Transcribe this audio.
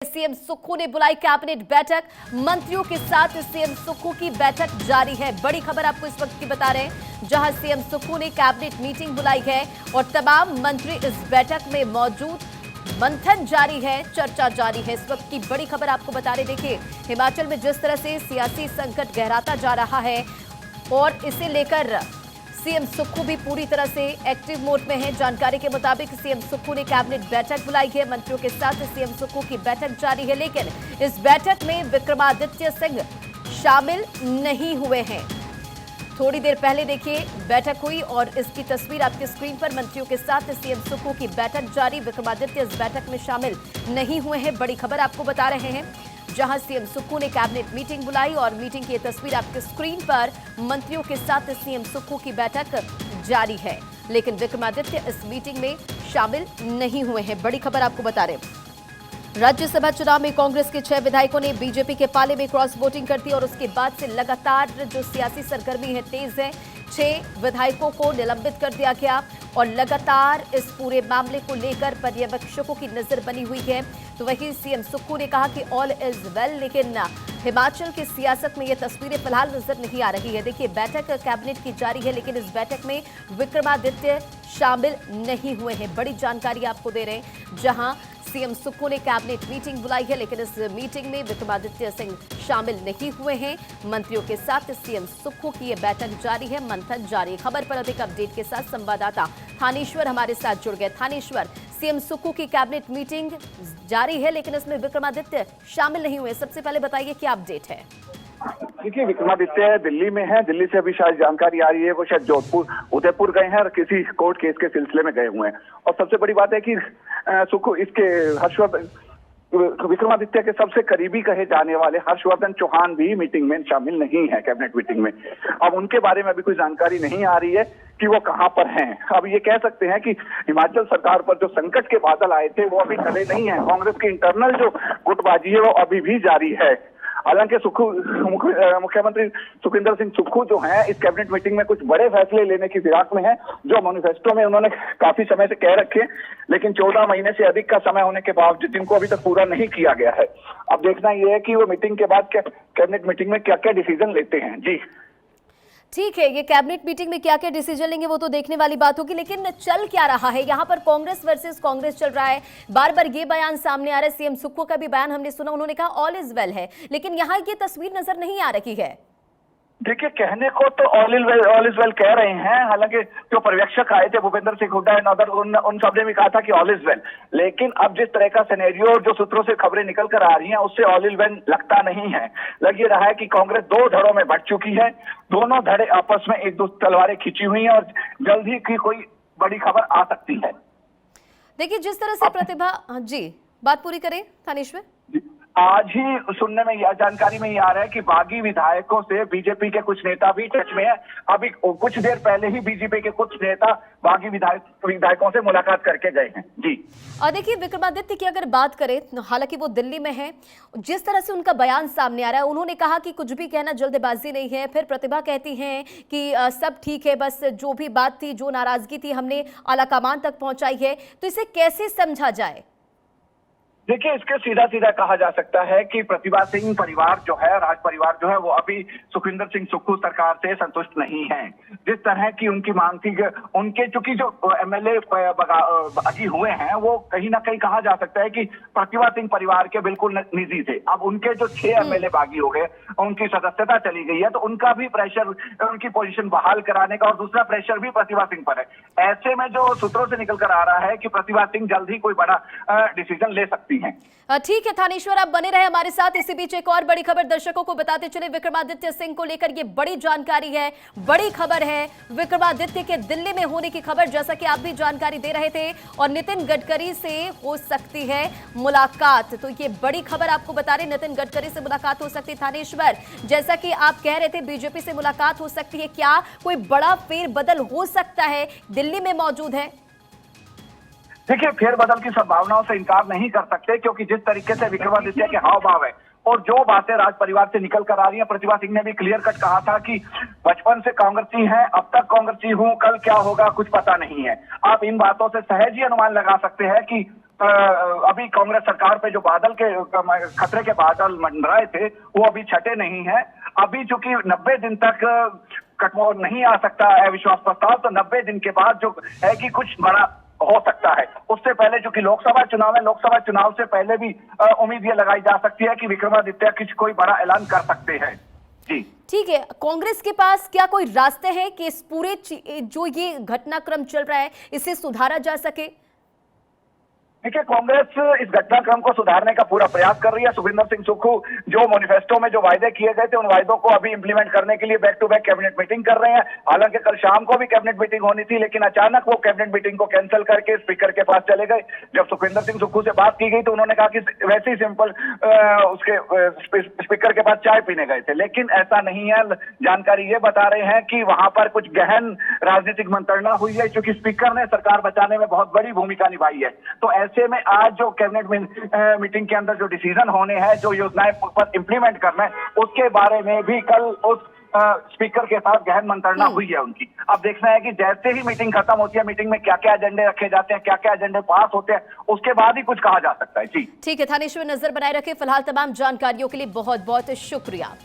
CM Sukhu ने बुलाई cabinet बैठक। मंत्रियों के साथ सीएम सुक्खू की बैठक जारी है। बड़ी खबर आपको इस वक्त की बता रहे हैं, जहां सीएम सुक्खू ने कैबिनेट मीटिंग बुलाई है और तमाम मंत्री इस बैठक में मौजूद। मंथन जारी है, चर्चा जारी है। इस वक्त की बड़ी खबर आपको बता रहे। देखिए, हिमाचल में जिस तरह से सियासी संकट गहराता जा रहा है और इसे लेकर सीएम सुक्खू भी पूरी तरह से एक्टिव मोड में हैं। जानकारी के मुताबिक सीएम सुक्खू ने कैबिनेट बैठक बुलाई है। मंत्रियों के साथ सीएम सुक्खू की बैठक जारी है, लेकिन इस बैठक में विक्रमादित्य सिंह शामिल नहीं हुए हैं। थोड़ी देर पहले देखिए बैठक हुई और इसकी तस्वीर आपकी स्क्रीन पर। मंत्रियों के साथ सीएम सुक्खू की बैठक जारी। विक्रमादित्य इस बैठक में शामिल नहीं हुए हैं। बड़ी खबर आपको बता रहे हैं, जहां सीएम सुक्खू ने कैबिनेट मीटिंग बुलाई और मीटिंग की तस्वीर आपकी स्क्रीन पर। मंत्रियों के साथ सीएम सुक्खू की बैठक जारी है, लेकिन विक्रमादित्य इस मीटिंग में शामिल नहीं हुए हैं। बड़ी खबर आपको बता रहे हैं, राज्यसभा चुनाव में कांग्रेस के 6 विधायकों ने बीजेपी के पाले में क्रॉस वोटिंग कर दी और उसके बाद से लगातार जो सियासी सरगर्मी है तेज है। 6 विधायकों को निलंबित कर दिया गया और लगातार इस पूरे मामले को लेकर पर्यवेक्षकों की नजर बनी हुई है। तो वहीं सीएम सुक्खू ने कहा कि ऑल इज वेल, लेकिन हिमाचल की सियासत में ये तस्वीरें फिलहाल नजर नहीं आ रही है। देखिए, बैठक कैबिनेट की जारी है, लेकिन इस बैठक में विक्रमादित्य शामिल नहीं हुए हैं। बड़ी जानकारी आपको दे रहे हैं, जहां सीएम सुक्खू ने कैबिनेट मीटिंग बुलाई है, लेकिन इस मीटिंग में विक्रमादित्य सिंह शामिल नहीं हुए हैं। मंत्रियों के साथ सीएम सुक्खू की यह बैठक जारी है, मंथन जारी। खबर पर अधिक अपडेट के साथ संवाददाता थानेश्वर हमारे साथ जुड़ गए। थानेश्वर, सीएम सुक्खू की कैबिनेट मीटिंग जारी है, लेकिन इसमें विक्रमादित्य शामिल नहीं हुए। सबसे पहले बताइए क्या अपडेट है। देखिए, विक्रमादित्य दिल्ली में है। दिल्ली से अभी शायद जानकारी आ रही है वो शायद जोधपुर, उदयपुर गए हैं और किसी कोर्ट केस के सिलसिले में गए हुए हैं। और सबसे बड़ी बात है कि सुक्खू इसके हर्षवर्धन, विक्रमादित्य के सबसे करीबी कहे जाने वाले हर्षवर्धन चौहान भी मीटिंग में शामिल नहीं है, कैबिनेट मीटिंग में। अब उनके बारे में अभी कोई जानकारी नहीं आ रही है कि वो कहां पर हैं। अब ये कह सकते हैं कि हिमाचल सरकार पर जो संकट के बादल आए थे वो अभी टले नहीं है। कांग्रेस की इंटरनल जो गुटबाजी है वो अभी भी जारी है। हालांकि मुख्यमंत्री सुखविंदर सिंह सुक्खू जो हैं इस कैबिनेट मीटिंग में कुछ बड़े फैसले लेने की फिराक में हैं, जो मैनिफेस्टो में उन्होंने काफी समय से कह रखे, लेकिन 14 महीने से अधिक का समय होने के बावजूद जिनको अभी तक पूरा नहीं किया गया है। अब देखना यह है कि वो मीटिंग के बाद कैबिनेट मीटिंग में क्या क्या डिसीजन लेते हैं। जी ठीक है, ये कैबिनेट मीटिंग में क्या क्या डिसीजन लेंगे वो तो देखने वाली बात होगी, लेकिन चल क्या रहा है यहाँ पर? कांग्रेस वर्सेस कांग्रेस चल रहा है। बार बार ये बयान सामने आ रहा है, सीएम सुक्खू का भी बयान हमने सुना, उन्होंने कहा ऑल इज वेल है, लेकिन यहाँ ये तस्वीर नजर नहीं आ रही है। देखिए, कहने को तो ऑल इज वेल कह रहे हैं। हालांकि जो पर्यवेक्षक आए थे भूपेंद्र सिंह हुड्डा एंड अदर, उन सबने भी कहा था कि ऑल इज वेल, लेकिन अब जिस तरह का सिनेरियो जो सूत्रों से खबरें निकल कर आ रही हैं उससे ऑल इज वेल लगता नहीं है। लग ये रहा है कि कांग्रेस 2 धड़ों में बंट चुकी है। दोनों धड़े आपस में एक दूसरे तलवारें खींची हुई हैं और जल्द ही की कोई बड़ी खबर आ सकती है। देखिए, जिस तरह से प्रतिभा, जी बात पूरी करें थानेश्वर। आज ही सुनने में या जानकारी में ये आ रहा है कि बागी विधायकों से बीजेपी के कुछ नेता भी टच में है। अभी कुछ देर पहले ही बीजेपी के कुछ नेता बागी विधायकों से मुलाकात करके गए हैं। जी, और देखिए, विक्रमादित्य की अगर बात करें, हालांकि वो दिल्ली में है, जिस तरह से उनका बयान सामने आ रहा है, उन्होंने कहा कि कुछ भी कहना जल्दबाजी नहीं है। फिर प्रतिभा कहती हैं कि सब ठीक है, बस जो भी बात थी, जो नाराजगी थी, हमने आलाकमान तक पहुंचाई है। तो इसे कैसे समझा जाए? देखिए, इसके सीधा सीधा कहा जा सकता है कि प्रतिभा सिंह परिवार जो है, राज परिवार जो है, वो अभी सुखविंदर सिंह सुक्खू सरकार से संतुष्ट नहीं है। जिस तरह की उनकी मांग थी, उनके चूंकि जो एमएलए बागी हुए हैं वो कहीं ना कहीं कहा जा सकता है कि प्रतिभा सिंह परिवार के बिल्कुल निजी थे। अब उनके जो 6 एमएलए बागी हो गए, उनकी सदस्यता चली गई है, तो उनका भी प्रेशर, उनकी पोजीशन बहाल कराने का और दूसरा प्रेशर भी प्रतिभा सिंह पर है। ऐसे में जो सूत्रों से निकल कर आ रहा है कि प्रतिभा सिंह जल्द ही कोई बड़ा डिसीजन ले सकती हैं। ठीक है थानेश्वर, आप बने रहे हमारे साथ। इसी बीच एक और बड़ी खबर दर्शकों को बताते चले। विक्रमादित्य सिंह को लेकर ये बड़ी जानकारी है, बड़ी खबर है। विक्रमादित्य के दिल्ली में होने की खबर, जैसा कि आप भी जानकारी दे रहे थे, और नितिन गडकरी से हो सकती है मुलाकात। तो ये बड़ी खबर आपको बता रहे, नितिन गडकरी से मुलाकात हो सकती है। थानेश्वर, जैसा कि आप कह रहे थे बीजेपी से मुलाकात हो सकती है, क्या कोई बड़ा फेरबदल हो सकता है? दिल्ली में मौजूद है। देखिए, फेरबदल की संभावनाओं से इनकार नहीं कर सकते, क्योंकि जिस तरीके से विक्रमादित्य के हाव भाव है और जो बातें राज परिवार से निकल कर आ रही हैं, प्रतिभा सिंह ने भी क्लियर कट कहा था कि बचपन से कांग्रेसी हैं, अब तक कांग्रेसी हूं, कल क्या होगा कुछ पता नहीं है। आप इन बातों से सहज ही अनुमान लगा सकते हैं कि अभी कांग्रेस सरकार पे जो बादल के खतरे के बादल मंडराए थे वो अभी छटे नहीं है। अभी चूंकि 90 दिन तक कटमोर नहीं आ सकता है विश्वास प्रस्ताव, तो 90 दिन के बाद जो है कि कुछ बड़ा हो सकता है। उससे पहले चूंकि लोकसभा चुनाव है, लोकसभा चुनाव से पहले भी उम्मीद ये लगाई जा सकती है कि विक्रमादित्य कुछ कोई बड़ा ऐलान कर सकते हैं। जी ठीक है, कांग्रेस के पास क्या कोई रास्ते हैं कि इस पूरे जो ये घटनाक्रम चल रहा है इसे सुधारा जा सके? देखिए, कांग्रेस इस घटनाक्रम को सुधारने का पूरा प्रयास कर रही है। सुखविंदर सिंह सुक्खू जो मैनिफेस्टो में जो वायदे किए गए थे उन वायदों को अभी इंप्लीमेंट करने के लिए back to back cabinet meeting कर रहे हैं। हालांकि कल शाम को भी कैबिनेट मीटिंग होनी थी, लेकिन अचानक वो कैबिनेट मीटिंग को कैंसिल करके स्पीकर के पास चले गए। जब सुखविंदर सिंह सुक्खू से बात की गई तो उन्होंने कहा कि वैसे ही सिंपल उसके स्पीकर के पास चाय पीने गए थे, लेकिन ऐसा नहीं है। जानकारी ये बता रहे हैं कि वहां पर कुछ गहन राजनीतिक मंत्रणा हुई है, क्योंकि स्पीकर ने सरकार बचाने में बहुत बड़ी भूमिका निभाई है। तो ऐसे में आज जो कैबिनेट मीटिंग के अंदर जो डिसीजन होने हैं, जो योजनाएं पर इंप्लीमेंट करना है, उसके बारे में भी कल उस स्पीकर के साथ गहन मंत्रणा हुई है उनकी। अब देखना है कि जैसे ही मीटिंग खत्म होती है, मीटिंग में क्या क्या एजेंडे रखे जाते हैं, क्या क्या एजेंडे पास होते हैं, उसके बाद ही कुछ कहा जा सकता है। जी ठीक है, थानेश्वर नजर बनाए रखें। फिलहाल तमाम जानकारियों के लिए बहुत बहुत शुक्रिया।